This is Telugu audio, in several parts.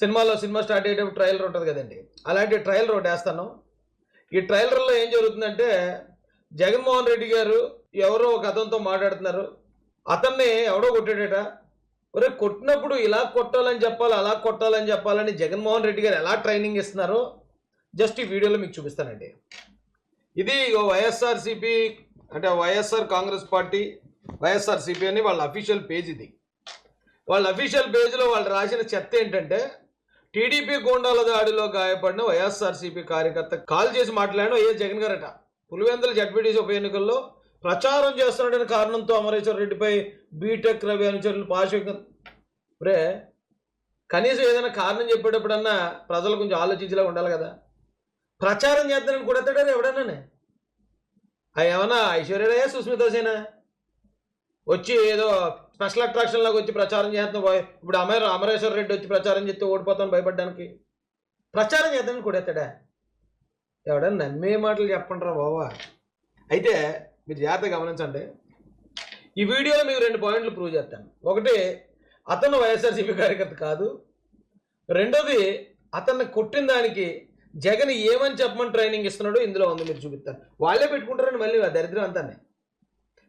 సినిమా స్టార్ట్ అయ్యేటప్పుడు ట్రైలర్ ఉంటుంది కదండి, అలాంటి ట్రైలర్ ఒకటి వేస్తాను. ఈ ట్రైలర్లో ఏం జరుగుతుందంటే జగన్మోహన్ రెడ్డి గారు ఎవరో ఒక అతనితో మాట్లాడుతున్నారు. అతన్ని ఎవడో కొట్టాడట. ఒరే కొట్టినప్పుడు ఇలా కొట్టాలని చెప్పాలి, అలా కొట్టాలని చెప్పాలని జగన్మోహన్ రెడ్డి గారు ఎలా ట్రైనింగ్ ఇస్తున్నారో జస్ట్ ఈ వీడియోలో మీకు చూపిస్తానండి. ఇది వైఎస్ఆర్సీపీ అంటే వైఎస్ఆర్ కాంగ్రెస్ పార్టీ వైఎస్ఆర్సీపీ అని వాళ్ళ అఫీషియల్ పేజ్. ఇది వాళ్ళ అఫీషియల్ పేజ్లో వాళ్ళు రాసిన చెత్త ఏంటంటే టీడీపీ గూండాల దాడిలో గాయపడిన వైఎస్ఆర్సీపీ కార్యకర్త కాల్ చేసి మాట్లాడిన వైఎస్ జగన్ గారట. పులివెందుల జడ్పీటీసీ ఉప ఎన్నికల్లో ప్రచారం చేస్తున్నాడని కారణంతో అమరేశ్వర రెడ్డిపై బీటెక్ రవి అనుచరులు రే కనీసం ఏదైనా కారణం చెప్పేటప్పుడన్నా ప్రజలు కొంచెం ఆలోచించేలా ఉండాలి కదా. ప్రచారం చేద్దానని కొడతాడే ఎవడన్నానే. అవి ఏమన్నా ఐశ్వర్యరాయ సుస్మితాసేనా వచ్చి ఏదో స్పెషల్ అట్రాక్షన్ లాగా వచ్చి ప్రచారం చేస్తున్నాం. ఇప్పుడు అమరేశ్వర రెడ్డి వచ్చి ప్రచారం చేస్తే ఓడిపోతాను భయపడడానికి ప్రచారం చేద్దామని కొడతాడా. ఎవడన్నా నమ్మే మాటలు చెప్పండి రా బాబా. అయితే మీరు జాగ్రత్తగా గమనించండి. ఈ వీడియోలో మీకు 2 పాయింట్లు ప్రూవ్ చేస్తాను. ఒకటి, అతను వైఎస్ఆర్సీపీ కార్యకర్త కాదు. రెండోది, అతన్ని కొట్టిన దానికి జగన్ ఏమని చెప్పమని ట్రైనింగ్ ఇస్తున్నాడో ఇందులో ఉంది, మీరు చూపిస్తాను. వాళ్ళే పెట్టుకుంటారండి మళ్ళీ ఆ దరిద్రం అంతానే.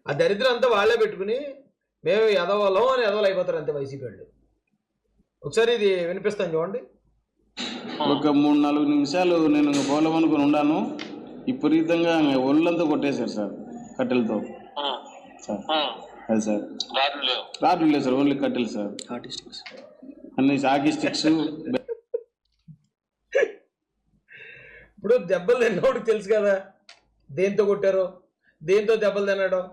ఆ దరిద్రం అంతా వాళ్ళే పెట్టుకుని మేము ఎదవలం అని ఎదవలు అయిపోతారు అంతే వైసీపీ వాళ్ళు. ఒకసారి ఇది వినిపిస్తాను చూడండి. ఒక 3-4 నిమిషాలు నేను పోలం అనుకుని ఉన్నాను. విపరీతంగా ఒళ్ళంతా కొట్టేశారు సార్ కట్టెలతో. సార్ అది సార్ రాడ్లు లేవు సార్, ఓన్లీ కట్టెలు సార్. అన్ని హాకీ స్టిక్స్. ఇప్పుడు దెబ్బలు తిన్నోడు తెలుసు కదా దేంతో కొట్టారో, దేంతో దెబ్బలు తినడం.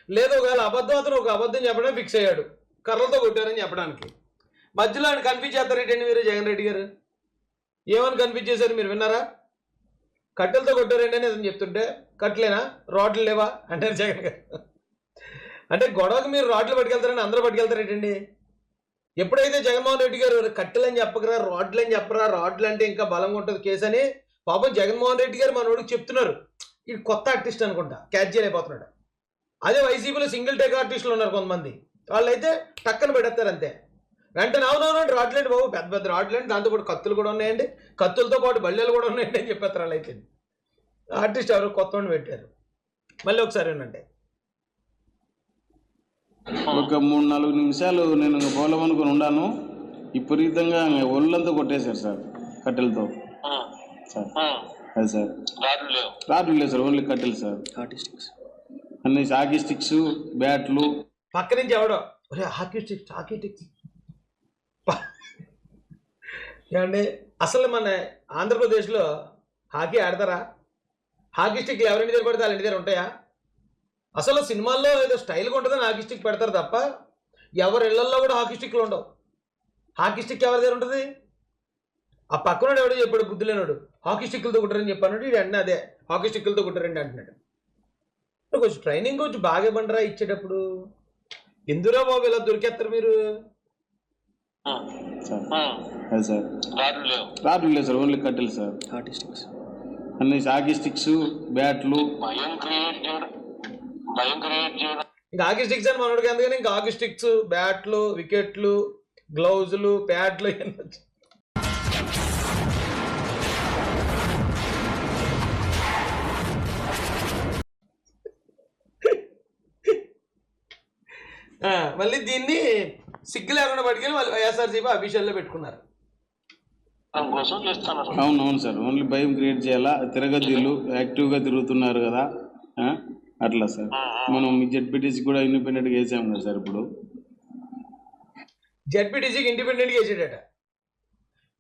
లేదు ఒకవేళ అబద్ధం, అతను ఒక అబద్ధం చెప్పడం ఫిక్స్ అయ్యాడు, కర్రలతో కొట్టారని చెప్పడానికి. మధ్యలో ఆయన కన్ఫ్యూజ్ చేస్తారేంటండి మీరు జగన్ రెడ్డి గారు? ఏమని కన్ఫ్యూజ్ చేశారు మీరు విన్నారా? కట్టెలతో కొట్టారండి అని అతను చెప్తుంటే కట్టలేనా రాడ్లు లేవా అంటారు జగన్ గారు. అంటే గొడవకు మీరు రాడ్లు పట్టుకెళ్తారని అందరూ పట్టుకెళ్తారేంటండి? ఎప్పుడైతే జగన్మోహన్ రెడ్డి గారు కట్టెలు అని చెప్పకరా రాడ్లు అని చెప్పరా, రాడ్లు అంటే ఇంకా బలంగా ఉంటుంది కేసు అని పాపం జగన్మోహన్ రెడ్డి గారు మనోడికి చెప్తున్నారు. ఇది కొత్త ఆర్టిస్ట్ అనుకుంటా, క్యాచ్ చేయలేకపోతున్నాడు. అదే వైసీపీలో సింగిల్ టేక్ ఆర్టిస్టులు ఉన్నారు కొంతమంది, వాళ్ళైతే టక్కన పెడతారు అంతే. వెంటనే అవునవునండి రాడ్లేండి బాబు, పెద్ద పెద్ద రాడ్లేండి, దాంతో పాటు కత్తులు కూడా ఉన్నాయండి, కత్తులతో పాటు బళ్ళెలు కూడా ఉన్నాయండి అని చెప్పేస్తారు. వాళ్ళు అయితే ఆర్టిస్ట్ ఎవరు కొత్త పెట్టారు. మళ్ళీ ఒకసారి ఏంటంటే ఒక 3-4 నిమిషాలు నేను పోలం అనుకుని ఉన్నాను. విపరీతంగా ఒళ్ళంతా కొట్టేశారు సార్ కట్టెలతో. సార్ అది సార్ రాడ్లు లేవు సార్, ఓన్లీ కట్టెలు సార్. అన్ని హాకీ స్టిక్స్, బ్యాట్లు. పక్క నుంచి ఎవడో హాకీ స్టిక్స్ ఏమండి, అసలు మన ఆంధ్రప్రదేశ్లో హాకీ ఆడతారా? హాకీ స్టిక్లు ఎవరింటి దగ్గర పడితే వాళ్ళ ఇంటి దగ్గర ఉంటాయా? అసలు సినిమాల్లో ఏదో స్టైల్గా ఉంటుందని హాకీ స్టిక్ పెడతారు తప్ప ఎవరి ఇళ్లల్లో కూడా హాకీ స్టిక్లు ఉండవు. హాకీ స్టిక్ ఎవరి దగ్గర ఉంటుంది? ఆ పక్కనోడు ఎవడో చెప్పాడు బుద్ధులేనాడు, హాకీ స్టిక్లతో కుట్టారని చెప్పాను. ఇది అన్నీ అదే హాకీ స్టిక్లతో కుట్టారండి అంటున్నాడు. కొంచెం ట్రైనింగ్ కొంచెం బాగా బండరా ఇచ్చేటప్పుడు. ఎందురా బాబు ఇలా దొరికేస్తారు మీరు? రాడ్లు లేవు సార్, ఓన్లీ కట్టెలు సార్. అన్ని హాకీ స్టిక్స్, బ్యాట్లు. ఇంకా హాకీ స్టిక్స్ అని మనోడికి అందుకని ఇంకా హాకీ స్టిక్స్, బ్యాట్లు, వికెట్లు, గ్లౌజులు, ప్యాడ్లు ఇవన్నీ వచ్చి మళ్ళీ దీన్ని సిగ్గు లేకుండా పట్టుకెళ్ళి వాళ్ళు వైఎస్ఆర్సీపీ అఫీషియల్లో పెట్టుకున్నారు. అవునవును సార్, ఓన్లీ భయం క్రియేట్ చేయాలా. తిరగద్దులు యాక్టివ్గా తిరుగుతున్నారు కదా అట్లా సార్. మనం జెడ్పీటీసీ కూడా ఇండిపెండెంట్గా వేసాము కదా సార్. ఇప్పుడు జెడ్పీటీసీకి ఇండిపెండెంట్గా వేసాడట.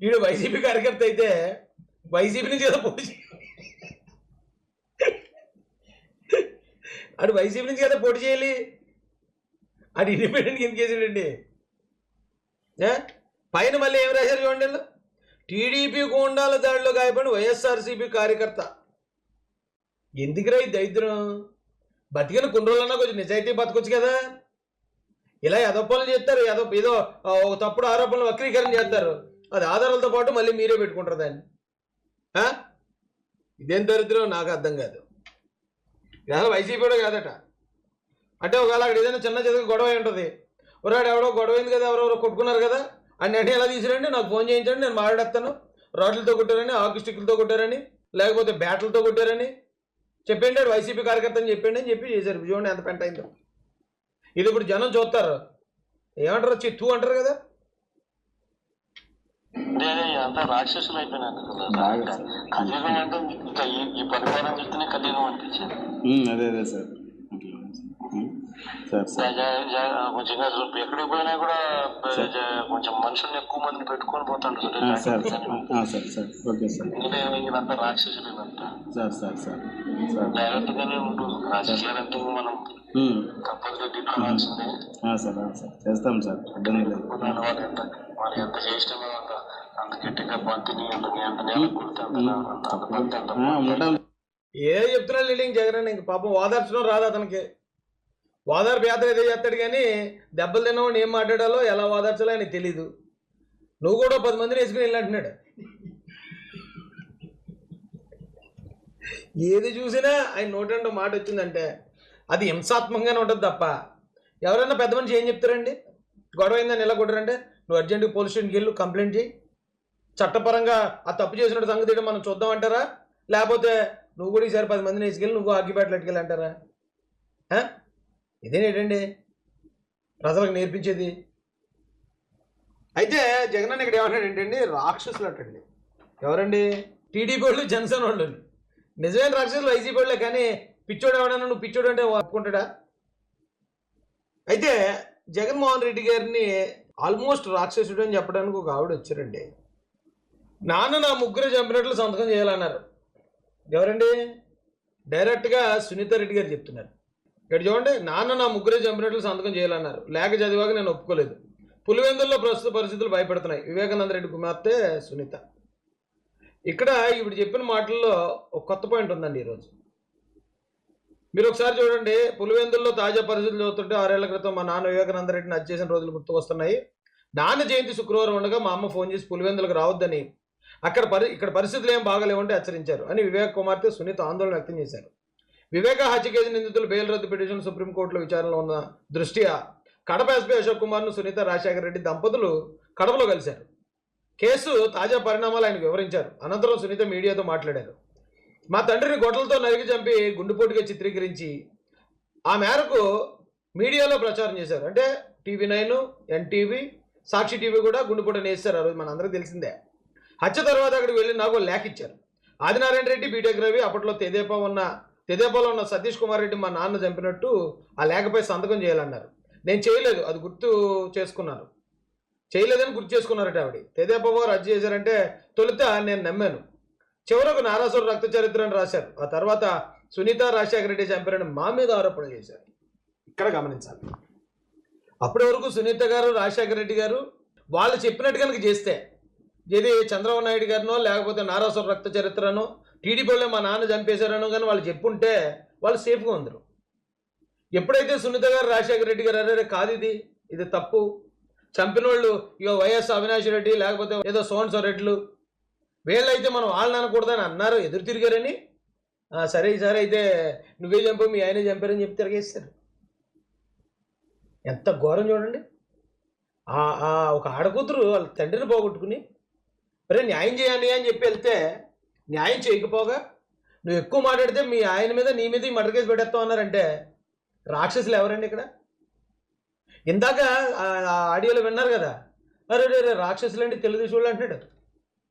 వీడు వైసీపీ కార్యకర్త అయితే వైసీపీ నుంచి కదా పోటీ అటు వైసీపీ నుంచి కదా పోటీ చేయాలి, అది ఇండిపెండెంట్గా ఎందుకు వేసాడండి? పైన మళ్ళీ ఏం రాశారు చూడండి, టీడీపీ గూండాల దాడిలో గాయపడిన వైఎస్ఆర్సీపీ కార్యకర్త. ఎందుకురా ఈ దరిద్రం? బతికిన కొన్ని రోజులన్నా కొంచెం నిజాయితీ బతకొచ్చు కదా. ఇలా ఎదపనులు చేస్తారు, ఏదో తప్పుడు ఆరోపణలు వక్రీకరణ చేస్తారు. అది ఆధారాలతో పాటు మళ్ళీ మీరే పెట్టుకుంటారు దాన్ని. ఇదేం దరిద్రం నాకు అర్థం కాదు. అసలు వైసీపీ కూడా కాదట. అంటే ఒకవేళ అక్కడ ఏదైనా చిన్న గొడవ ఉంటుంది, ఒరాడు ఎవడో గొడవ అయింది కదా, ఎవరెవరో కొట్టుకున్నారు కదా, అన్ని ఎలా తీసిరండి, నాకు ఫోన్ చేయించండి, నేను మాట్లాడేస్తాను. రాడ్లతో కొట్టారని, ఆకు స్టిక్లతో కొట్టారని, లేకపోతే బ్యాట్లతో కొట్టారని చెప్పండి, వైసీపీ కార్యకర్త అని చెప్పండి అని చెప్పి చేశారు. చూడండి ఎంత పెంట అయిందో. ఇది ఇప్పుడు జనం చూస్తారు, ఏమంటారు, చిత్తు అంటారు కదా. అంతా రాక్షసులు అయిపోయినారు కలియుగం అంటే ఇంకా ఈ పరిపాలన చూస్తేనే కలియుగం అనిపించింది. అదే సార్ కొంచెం ఎక్కడికి పోయినా కూడా కొంచెం మనుషుల్ని ఎక్కువ మందిని పెట్టుకొని పోతాడు. ఇదంతా రాక్షసులు ఇదంతా. జాగ్రత్తగానే ఉండు. రాజకీయాలంటే మనం తప్పదుగా దిక్కునాల్సిందే. చేస్తాం సార్, వాళ్ళు ఎంత చేసినా అంత గట్టిగా బంతిని అంత నేల కొడితే అంత ఏ చెప్తున్నాడు లీడింగ్ జగన్. ఇంక పాపం వాదార్చడం రాదు అతనికి. వాదార్పు యాత్ర ఏదో చేస్తాడు కానీ దెబ్బలు తిన్నవాడిని ఏం మాట్లాడాలో ఎలా వాదార్చాలో ఆయనకు తెలీదు. నువ్వు కూడా 10 మందిని వేసుకుని వెళ్ళంటున్నాడు. ఏది చూసినా ఆయన నోటంటో మాట వచ్చిందంటే అది హింసాత్మకంగానే ఉంటుంది తప్ప ఎవరైనా పెద్ద మనిషి ఏం చెప్తారండి? గొడవ అయిందని ఎలా కొట్టారంటే నువ్వు అర్జెంటుగా పోలీస్ స్టేషన్కి వెళ్ళు, కంప్లైంట్ చేయి, చట్టపరంగా ఆ తప్పు చేసినట్టు సంగతి మనం చూద్దామంటారా? లేకపోతే నువ్వు కూడా ఈసారి 10 మందిని వేసుకెళ్ళి నువ్వు అగ్గిపేటలు ఎట్టుకెళ్ళి అంటారా? ఇదేనేటండి ప్రజలకు నేర్పించేది? అయితే జగన్ ఇక్కడ ఏమన్నాడు ఏంటండి, రాక్షసులు అట్టండి. ఎవరండి? టీడీపీ వాళ్ళు, జనసేన వాళ్ళు. నిజమైన రాక్షసులు వైసీపీ వాళ్ళే, కానీ పిచ్చోడు ఎవడన్నా నువ్వు పిచ్చోడు అంటే ఒప్పుకుంటాడా? అయితే జగన్మోహన్ రెడ్డి గారిని ఆల్మోస్ట్ రాక్షసుడు అని చెప్పడానికి ఒక ఆవిడ వచ్చారండి. నాన్న నా ముగ్గురు చంపినట్లు సంతకం చేయాలన్నారు. ఎవరండి? డైరెక్ట్గా సునీత రెడ్డి గారు చెప్తున్నారు. ఇక్కడ చూడండి, నాన్న నా ముగ్గురే చంపినట్లు సంతకం చేయాలన్నారు. లేఖ చదివాక నేను ఒప్పుకోలేదు. పులివెందుల్లో ప్రస్తుత పరిస్థితులు భయపడుతున్నాయి. వివేకానంద రెడ్డి కుమార్తె సునీత. ఇక్కడ ఇప్పుడు చెప్పిన మాటల్లో ఒక కొత్త పాయింట్ ఉందండి ఈరోజు. మీరు ఒకసారి చూడండి, పులివెందుల్లో తాజా పరిస్థితులు చూస్తుంటే 6 ఏళ్ల క్రితం మా నాన్న వివేకానంద రెడ్డిని హత్య చేసిన రోజులు గుర్తు వస్తున్నాయి. నాన్న జయంతి శుక్రవారం ఉండగా మా అమ్మ ఫోన్ చేసి పులివెందులకు రావద్దని, ఇక్కడ పరిస్థితులు ఏం బాగలేవంటే హెచ్చరించారు అని వివేక్ కుమార్తె సునీత ఆందోళన వ్యక్తం చేశారు. వివేక హత్య కేసు నిందితులు బెయిల్ రద్దు పిటిషన్ సుప్రీంకోర్టులో విచారణలో ఉన్న దృష్ట్యా కడప ఎస్పీ అశోక్ కుమార్ను సునీత రాజశేఖర రెడ్డి దంపతులు కడపలో కలిశారు. కేసు తాజా పరిణామాలు ఆయన వివరించారు. అనంతరం సునీత మీడియాతో మాట్లాడారు. మా తండ్రిని గొడ్డలతో నరికి చంపి గుండెపోటుగా చిత్రీకరించి ఆ మేరకు మీడియాలో ప్రచారం చేశారు. అంటే TV9, NTV, సాక్షి టీవీ కూడా గుండెపోటుని వేస్తారు. ఆ రోజు మనందరికీ తెలిసిందే. హత్య తర్వాత అక్కడికి వెళ్ళి నాకు లేఖ ఇచ్చారు. ఆదినారాయణ రెడ్డి, బీటెక్ రవి, అప్పట్లో తెదేపాలో ఉన్న సతీష్ కుమార్ రెడ్డి మా నాన్న చంపినట్టు ఆ లేఖపై సంతకం చేయాలన్నారు. నేను చేయలేదు, అది గుర్తు చేసుకున్నాను. చేయలేదని గుర్తు చేసుకున్నారట ఆవిడ. తెదేపా వారు హత్య చేశారంటే తొలుత నేను నమ్మాను. చివరకు నారాసుర రక్త చరిత్రను రాశారు. ఆ తర్వాత సునీత రాజశేఖర రెడ్డి చంపారని మా మీద ఆరోపణలు చేశారు. ఇక్కడ గమనించాలి. అప్పటి వరకు సునీత గారు, రాజశేఖర రెడ్డి గారు వాళ్ళు చెప్పినట్టు కనుక చేస్తే, ఏది చంద్రబాబు నాయుడు గారినో లేకపోతే నారాసుర రక్త చరిత్రనో టీడీపీలో మా నాన్న చంపేశారనో కానీ వాళ్ళు చెప్పుంటే వాళ్ళు సేఫ్గా ఉందరు. ఎప్పుడైతే సునీత గారు, రాజశేఖర రెడ్డి గారు అరే కాదు ఇది తప్పు, చంపిన వాళ్ళు ఇక వైఎస్ అవినాష్ రెడ్డి లేకపోతే ఏదో సోన్సో రెడ్లు వీళ్ళైతే మనం వాళ్ళని అనకూడదని అన్నారు, ఎదురు తిరిగారని, సరే ఈసారి అయితే నువ్వే చంపావు, మీ ఆయనే చంపారని చెప్పి తిరిగేస్తారు. ఎంత ఘోరం చూడండి. ఒక ఆడకూతురు వాళ్ళ తండ్రిని పోగొట్టుకుని మరి న్యాయం చేయాలి అని చెప్పి వెళ్తే న్యాయం చేయకపోగా నువ్వు ఎక్కువ మాట్లాడితే మీ ఆయన మీద నీ మీద మర్డర్ కేసు పెట్టేస్తావు అన్నారంటే రాక్షసులు ఎవరండి ఇక్కడ? ఇందాక ఆడియోలో విన్నారు కదా, అరే రాక్షసులు అంటే తెలుగుదేశం వాళ్ళు అంటున్నాడు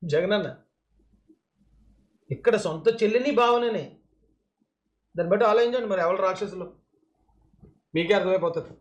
జగనన్న. ఇక్కడ సొంత చెల్లిని భావననే. దాన్ని బట్టి ఆలోచించండి మరి ఎవరు రాక్షసులు, మీకే అర్థమైపోతుంది.